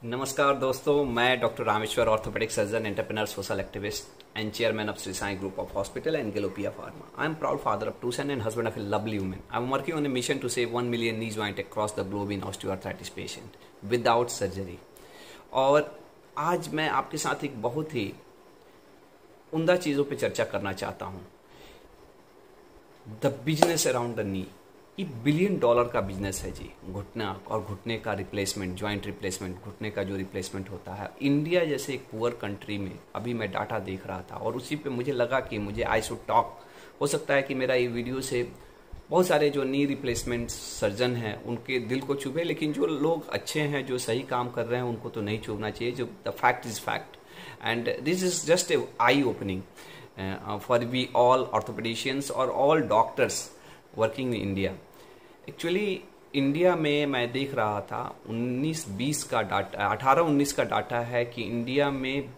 नमस्कार दोस्तों, मैं doctor Rameshwar, orthopaedic surgeon, entrepreneur, social activist and chairman of Sri Sai Group of Hospital and Galopia Pharma. I am proud father of 2 sons and husband of a lovely woman. I am working on a mission to save 1 million knee joint across the globe in osteoarthritis patient without surgery. और आज मैं आपके साथ एक बहुत ही उम्दा चीज़ों पे चर्चा करना चाहता हूँ। The business around the knee. ये $1 बिलियन का बिजनेस है जी। घुटना और घुटने का रिप्लेसमेंट, जॉइंट रिप्लेसमेंट, घुटने का जो रिप्लेसमेंट होता है इंडिया जैसे एक पुअर कंट्री में। अभी मैं डाटा देख रहा था और उसी पे मुझे लगा कि मुझे आई शुड टॉक। हो सकता है कि मेरा ये वीडियो से बहुत सारे जो नी रिप्लेसमेंट सर्जन हैं उनके दिल को चुभे, लेकिन जो लोग अच्छे हैं, जो सही काम कर रहे हैं, उनको तो नहीं चुभना चाहिए। जो the fact is fact and this is just a eye opening for we all orthopaedicians और all doctors working in India. Actually India में मैं देख रहा था 19-20 का डाटा, 18-19 का डाटा है कि इंडिया में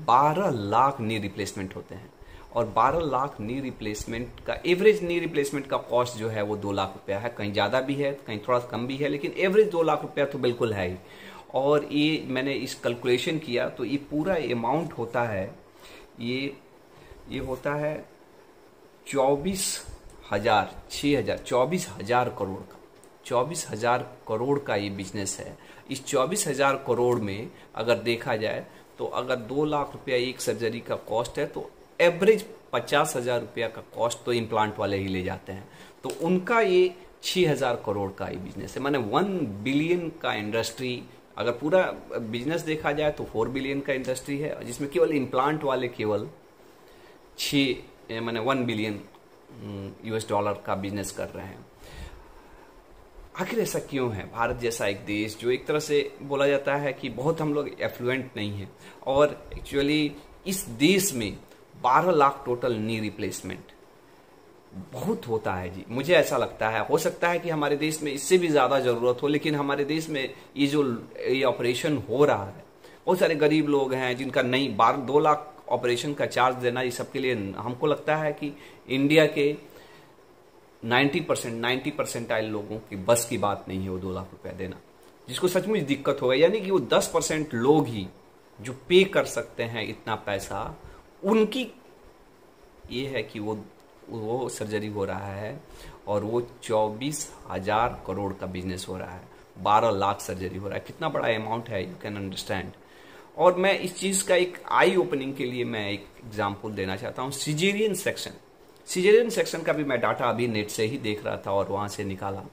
12 लाख नी रिप्लेसमेंट होते हैं और 12 लाख नी रिप्लेसमेंट का एवरेज नी रिप्लेसमेंट का कॉस्ट जो है वो 2 लाख रुपया है। कहीं ज़्यादा भी है, कहीं थोड़ा कम भी है, लेकिन एवरेज 2 लाख रुपया तो बिल्कुल है ही। और ये मैंने इस कैलकुलेशन किया तो ये पूरा अमाउंट होता है, ये होता है 24,000 करोड़ का। 24,000 करोड़ का ये बिजनेस है। इस 24,000 करोड़ में अगर देखा जाए तो अगर 2 लाख रुपया एक सर्जरी का कॉस्ट है तो एवरेज 50,000 रुपया का कॉस्ट तो इम्प्लांट वाले ही ले जाते हैं। तो उनका ये 6,000 करोड़ का ये बिजनेस है। माने 1 बिलियन का इंडस्ट्री। अगर पूरा बिजनेस देखा जाए तो 4 बिलियन का इंडस्ट्री है, जिसमें केवल इम्प्लांट वाले केवल 1 बिलियन $US का बिजनेस कर रहे हैं। आखिर ऐसा क्यों है? भारत जैसा एक देश जो एक तरह से बोला जाता है कि बहुत हम लोग एफ्लुएंट नहीं है, और एक्चुअली इस देश में 12 लाख टोटल नी रिप्लेसमेंट बहुत होता है जी। मुझे ऐसा लगता है, हो सकता है कि हमारे देश में इससे भी ज़्यादा ज़रूरत हो, लेकिन हमारे देश में ये ऑपरेशन हो रहा है। बहुत सारे गरीब लोग हैं जिनका नहीं 2 लाख ऑपरेशन का चार्ज देना, ये सबके लिए हमको लगता है कि इंडिया के 90 परसेंटाइल लोगों की बस की बात नहीं है वो 2 लाख रुपया देना, जिसको सचमुच दिक्कत होगा। यानी कि वो 10% लोग ही जो पे कर सकते हैं इतना पैसा, उनकी ये है कि वो सर्जरी हो रहा है और वो 24,000 करोड़ का बिजनेस हो रहा है। 12 लाख सर्जरी हो रहा है। कितना बड़ा अमाउंट है, यू कैन अंडरस्टैंड। और मैं इस चीज़ का एक आई ओपनिंग के लिए मैं एक एग्जाम्पल देना चाहता हूँ। सिजेरियन सेक्शन का भी मैं डाटा अभी नेट से ही देख रहा था और वहाँ से निकाला।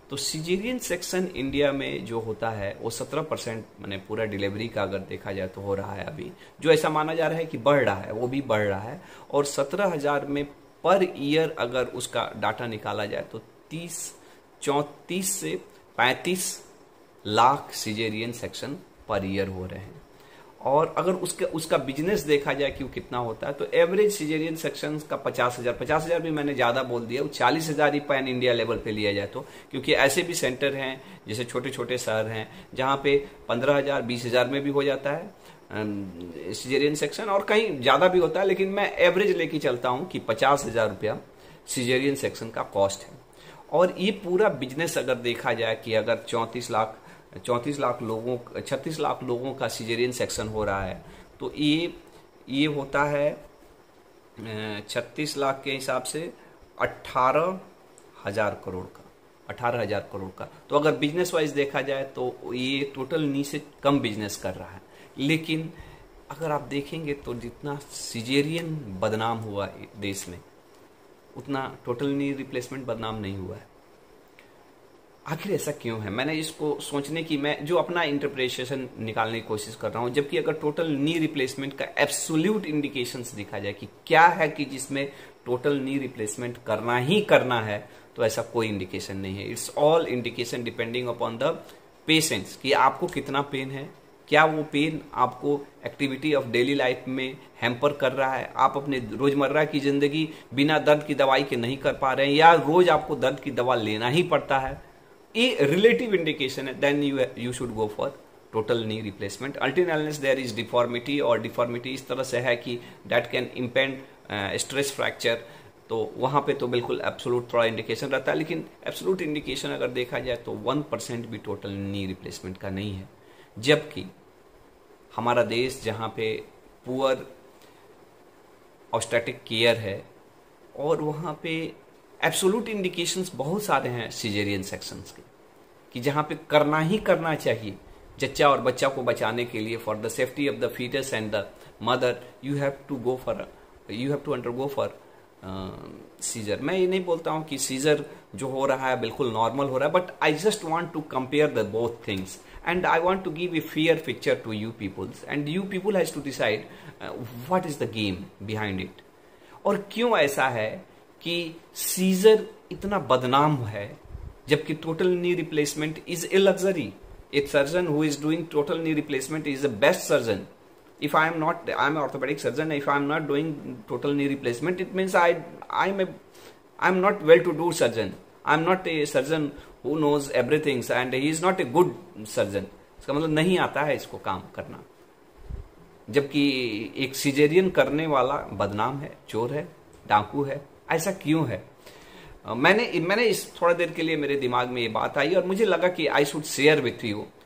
तो सिजेरियन सेक्शन इंडिया में जो होता है वो 17% मैंने पूरा डिलीवरी का अगर देखा जाए तो हो रहा है अभी, जो ऐसा माना जा रहा है कि बढ़ रहा है, वो भी बढ़ रहा है। और 17,000 में पर ईयर अगर उसका डाटा निकाला जाए तो 34 से 35 lakh caesarean section per year हो रहे हैं। और अगर उसका बिजनेस देखा जाए कि वो कितना होता है तो एवरेज सिजेरियन सेक्शन का 50,000 भी मैंने ज़्यादा बोल दिया, वो 40,000 ही पैन इंडिया लेवल पे लिया जाए तो, क्योंकि ऐसे भी सेंटर हैं जैसे छोटे छोटे शहर हैं जहाँ पे 15,000 20,000 में भी हो जाता है सिजेरियन सेक्शन, और कहीं ज़्यादा भी होता है, लेकिन मैं एवरेज लेके चलता हूँ कि 50,000 रुपया सिजेरियन सेक्शन का कॉस्ट है। और ये पूरा बिजनेस अगर देखा जाए कि अगर 36 लाख लोगों का सिजेरियन सेक्शन हो रहा है तो ये होता है 36 लाख के हिसाब से 18,000 करोड़ का। तो अगर बिजनेस वाइज देखा जाए तो ये टोटल नी से कम बिजनेस कर रहा है। लेकिन अगर आप देखेंगे तो जितना सिजेरियन बदनाम हुआ देश में, उतना टोटल नी रिप्लेसमेंट बदनाम नहीं हुआ है। आखिर ऐसा क्यों है? मैंने इसको सोचने की, मैं जो अपना इंटरप्रिटेशन निकालने की कोशिश कर रहा हूं। जबकि अगर टोटल नी रिप्लेसमेंट का एब्सोल्यूट इंडिकेशंस देखा जाए कि क्या है कि जिसमें टोटल नी रिप्लेसमेंट करना ही करना है, तो ऐसा कोई इंडिकेशन नहीं है। It's all indication depending upon the patients कि आपको कितना पेन है, क्या वो पेन आपको एक्टिविटी ऑफ डेली लाइफ में हैम्पर कर रहा है, आप अपने रोजमर्रा की जिंदगी बिना दर्द की दवाई के नहीं कर पा रहे हैं, या रोज आपको दर्द की दवा लेना ही पड़ता है। ये रिलेटिव इंडिकेशन है, then you should go for total knee replacement. Until unless there is deformity, और डिफॉर्मिटी इस तरह से है कि that can impend stress fracture तो वहाँ पे तो बिल्कुल एब्सोलूट थोड़ा इंडिकेशन रहता है, लेकिन एब्सोलूट इंडिकेशन अगर देखा जाए तो 1% भी टोटल नी रिप्लेसमेंट का नहीं है। जबकि हमारा देश जहाँ पे पुअर ऑब्स्टेट्रिक केयर है और वहाँ पे एब्सोलूट इंडिकेशंस बहुत सारे हैं सिजेरियन सेक्शंस के, कि जहाँ पे करना ही करना चाहिए जच्चा और बच्चा को बचाने के लिए, for the safety of the foetus and the mother, you have to undergo for caesar. मैं ये नहीं बोलता हूँ कि सीजर जो हो रहा है बिल्कुल नॉर्मल हो रहा है, but I just want to compare the both things and I want to give a fair picture to you peoples and you people has to decide what is the game behind it. और क्यों ऐसा है कि scissor इतना बदनाम है जबकि total knee replacement is a luxury. A surgeon who is doing total knee replacement is the best surgeon. If I am not, I am an orthopedic surgeon. If I am not doing total knee replacement, it means I'm not well-to-do surgeon. I'm not a surgeon who knows everything, and he is not a good surgeon. इसका मतलब नहीं आता है इसको काम करना। जबकि एक सिजेरियन करने वाला बदनाम है, चोर है, डाकू है। ऐसा क्यों है? मैंने इस थोड़ा देर के लिए मेरे दिमाग में ये बात आई और मुझे लगा कि I should share with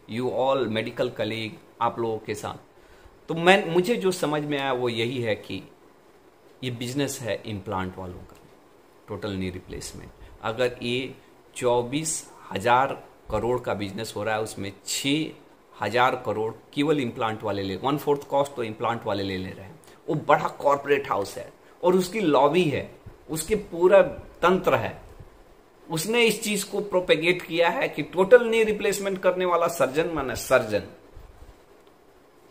you all medical colleague, आप लोगों के साथ। तो मुझे जो समझ में आया वो यही है कि ये बिजनेस है इम्प्लांट वालों का, टोटल नी रिप्लेसमेंट। अगर ये 24,000 करोड़ का बिजनेस हो रहा है, उसमें 6,000 करोड़ केवल इम्प्लांट वाले ले, 1/4 कॉस्ट तो इम्प्लांट वाले ले रहे हैं। वो बड़ा कॉर्पोरेट हाउस है और उसकी लॉबी है, उसके पूरा तंत्र है। उसने इस चीज को प्रोपेगेट किया है कि टोटल नी रिप्लेसमेंट करने वाला सर्जन माने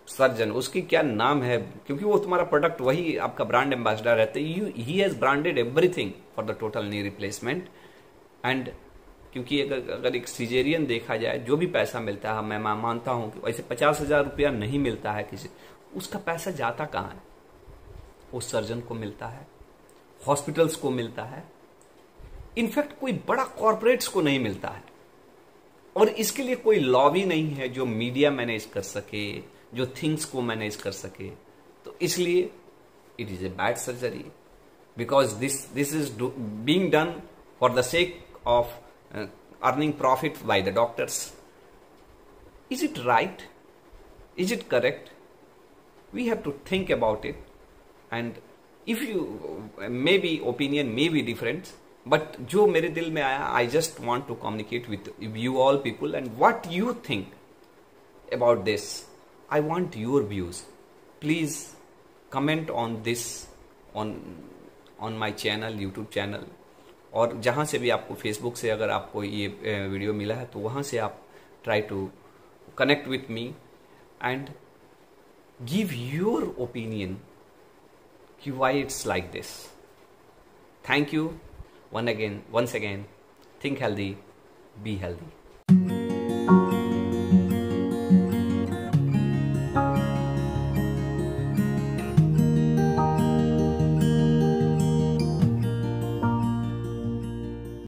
सर्जन उसकी क्या नाम है, क्योंकि वो तुम्हारा प्रोडक्ट, वही आपका ब्रांड एम्बेसडर रहते। He has branded everything for the total knee replacement. And क्योंकि अगर एक सिजेरियन देखा जाए, जो भी पैसा मिलता है, मैं मानता हूं कि वैसे 50,000 रुपया नहीं मिलता है किसी, उसका पैसा जाता कहाँ है? उस सर्जन को मिलता है, हॉस्पिटल्स को मिलता है, इनफैक्ट कोई बड़ा कॉर्पोरेट्स को नहीं मिलता है। और इसके लिए कोई लॉबी नहीं है जो मीडिया मैनेज कर सके, जो थिंग्स को मैनेज कर सके। तो इसलिए it is a bad surgery, because this is being done for the sake of earning profit by the doctors. Is it right? Is it correct? We have to think about it. And if you may be opinion may be different, but जो मेरे दिल में आया, I just want to communicate with you all people and what you think about this. I want your views. Please comment on this on my channel, YouTube channel, और जहाँ से भी आपको, फेसबुक से अगर आपको ये वीडियो मिला है तो वहाँ से आप try to connect with me and give your opinion कि why it's like this. Thank you once again. Think healthy, be healthy.